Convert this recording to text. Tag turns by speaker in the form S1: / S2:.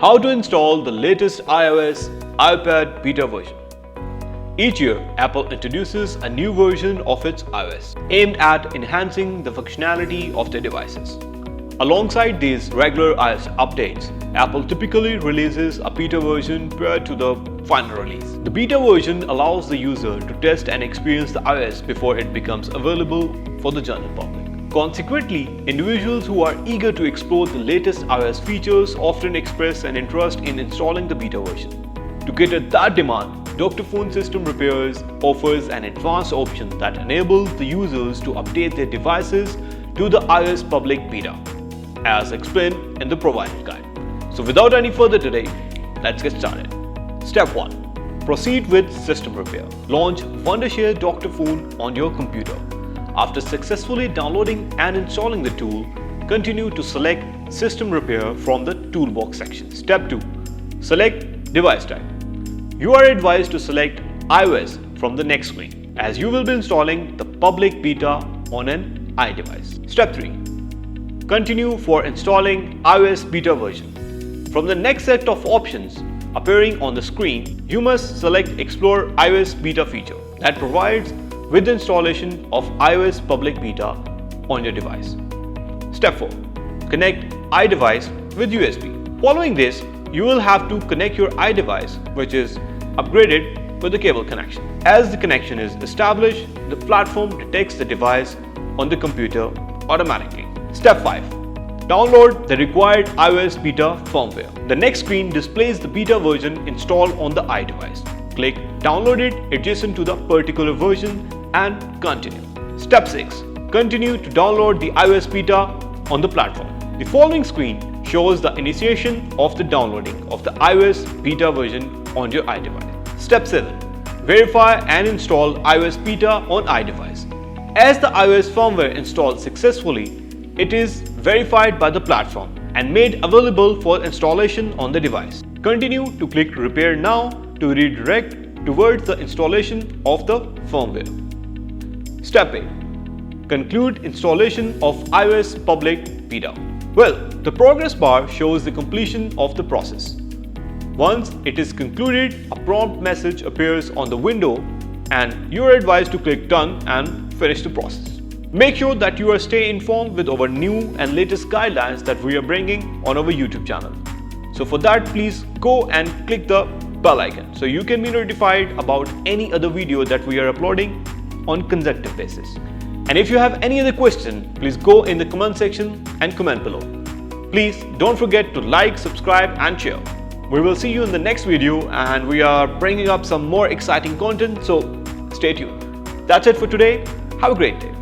S1: How to install the latest iOS iPad beta version. Each year, Apple introduces a new version of its iOS, aimed at enhancing the functionality of their devices. Alongside these regular iOS updates, Apple typically releases a beta version prior to the final release. The beta version allows the user to test and experience the iOS before it becomes available for the general public. Consequently, individuals who are eager to explore the latest iOS features often express an interest in installing the beta version. To cater that demand, Dr.Fone System Repairs offers an advanced option that enables the users to update their devices to the iOS public beta, as explained in the provided guide. So without any further delay, let's get started. Step 1. Proceed with System Repair. Launch Wondershare Dr.Fone on your computer. After successfully downloading and installing the tool, continue to select System Repair from the Toolbox section. Step 2. Select Device Type. You are advised to select iOS from the next screen, as you will be installing the public beta on an iDevice. Step 3. Continue for installing iOS beta version. From the next set of options appearing on the screen, you must select Explore iOS beta feature that provides with the installation of iOS public beta on your device. Step 4. Connect iDevice with USB. Following this, you will have to connect your iDevice, which is upgraded with the cable connection. As the connection is established, the platform detects the device on the computer automatically. Step 5. Download the required iOS beta firmware. The next screen displays the beta version installed on the iDevice. Click Download it adjacent to the particular version and continue. Step 6. Continue to download the iOS beta on the platform. The following screen shows the initiation of the downloading of the iOS beta version on your iDevice. Step 7. Verify and install iOS beta on iDevice. As the iOS firmware installed successfully, it is verified by the platform and made available for installation on the device. Continue to click Repair Now to redirect towards the installation of the firmware. Step 8. Conclude installation of iOS public beta. Well, the progress bar shows the completion of the process. Once it is concluded, a prompt message appears on the window and you are advised to click Done and finish the process. Make sure that you are stay informed with our new and latest guidelines that we are bringing on our YouTube channel. So for that, please go and click the bell icon so you can be notified about any other video that we are uploading on consecutive basis. And if you have any other question, please go in the comment section and comment below. Please don't forget to like, subscribe and share. We will see you in the next video, and we are bringing up some more exciting content, so stay tuned. That's it for today. Have a great day.